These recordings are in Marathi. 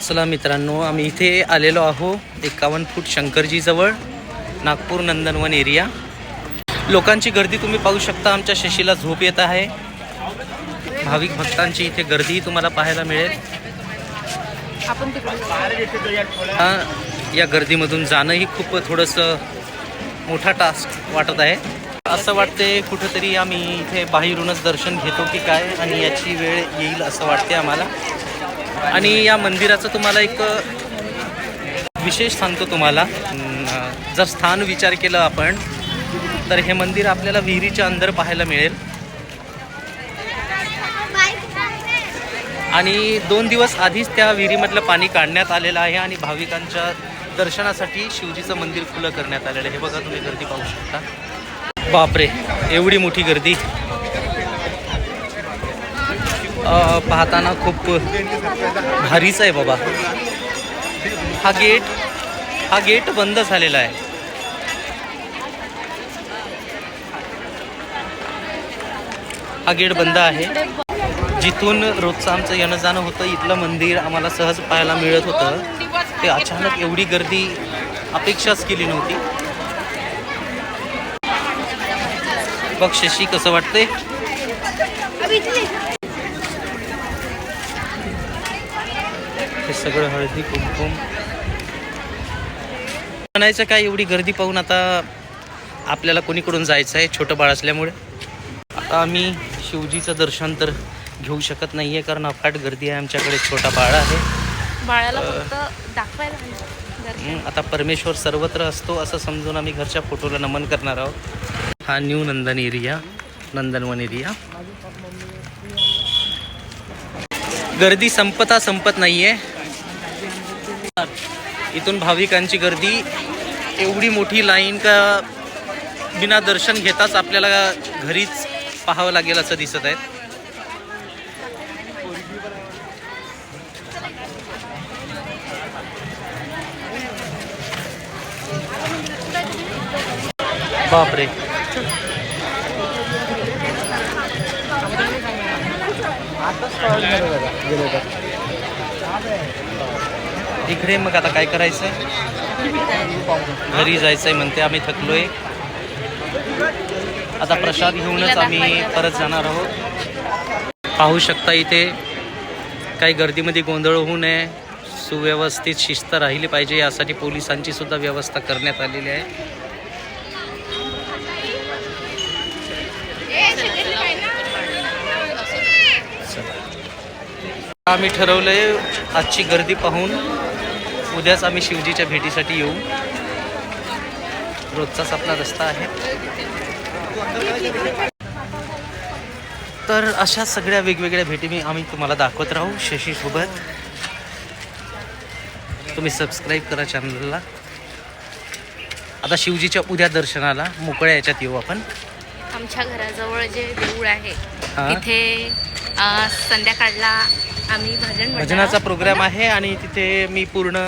चला मित्रांनो, आम्ही इथे आलेलो आहो 51 फूट शंकरजीजवळ, नागपूर नंदनवन एरिया. लोकांची गर्दी तुम्ही पाहू शकता. आमच्या शशीला झोप येत आहे. भाविक भक्तांची इथे गर्दी तुम्हाला पाहायला मिळेल. या गर्दीमधून जाणंही खूप थोडंसं मोठा टास्क वाटत आहे. असं वाटते कुठंतरी आम्ही इथे बाहेरूनच दर्शन घेतो की काय, आणि याची वेळ येईल असं वाटते आम्हाला. आणि या मंदिराचं तुम्हाला एक विशेष सांगतो तुम्हाला. जर स्थान विचार केला आपण तर हे मंदिर आपल्याला विहिरीच्या अंदर पाहायला मिळेल. आणि 2 दिवस आधीच त्या विहिरीमधलं पाणी काढण्यात आलेलं आहे आणि भाविकांच्या दर्शनासाठी शिवजीचं मंदिर खुलं करण्यात आलेलं आहे. हे बघा, तुम्ही गर्दी पाहू शकता. बापरे, एवढी मोठी गर्दी पाहताना खूप भारीच आहे बाबा. हा गेट बंद झालेला आहे. हा गेट बंद आहे. जिथून रोजचं आमचं येणं जाणं होतं, इथलं मंदिर आम्हाला सहज पाहायला मिळत होतं. ते अचानक एवढी गर्दी अपेक्षाच केली नव्हती. बघ शशी, कसं वाटतंय? हे सगळं हळदी कुंकुम म्हणायचं काय, एवढी गर्दी पाहून आता आपल्याला कोणीकडून जायचं आहे. छोटं बाळ असल्यामुळे आता आम्ही शिवजीचं दर्शन तर घेऊ शकत नाही आहे, कारण अफाट गर्दी आहे. आमच्याकडे छोटा बाळ आहे. बाळाला फक्त दाखवायला. आता परमेश्वर सर्वत्र असतो असं समजून आम्ही घरच्या फोटोला नमन करणार आहोत. हा न्यू नंदन एरिया, नंदनवन एरिया. गर्दी संपत नाहीये. इथून भाविकांची गर्दी एवढी मोठी लाईन का बिना दर्शन घेताच आपल्याला घरीच पाहावं लागेल असं दिसत आहे. बापरे, इकडे मग आता काय करायचंय? घरी जायचंय म्हणते. आम्ही थकलोय. आता प्रसाद घेऊनच आम्ही परत जाणार आहोत. पाहू शकता इथे काही गर्दीमध्ये गोंधळ होऊ नये, सुव्यवस्थित शिस्त राहिली पाहिजे, यासाठी पोलिसांची सुद्धा व्यवस्था करण्यात आलेली आहे. आम्ही ठरवलंय आजची गर्दी पाहून उद्याच आम्ही शिवजीच्या भेटीसाठी येऊ. रोजचाच आपला रस्ता आहे. तर अशा सगळ्या वेगवेगळ्या भेटी आम्ही तुम्हाला दाखवत राहू शशीसोबत. तुम्ही सबस्क्राईब करा चॅनलला. आता शिवजीच्या उद्या दर्शनाला मोकळ्या याच्यात येऊ आपण. आमच्या घराजवळ जे देऊळ आहे तिथे संध्याकाळला आम्ही भजनाचा प्रोग्राम आहे आणि तिथे मी पूर्ण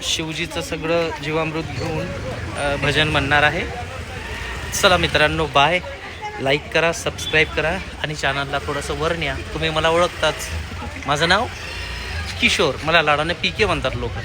शिवजीचं सगळं जीवामृत घेऊन भजन म्हणणार आहे. चला मित्रांनो, बाय. लाईक करा, सबस्क्राईब करा आणि चॅनलला थोडंसं वर न्या. तुम्ही मला ओळखताच, माझं नाव किशोर. मला लाडाने पीके म्हणतात लोक.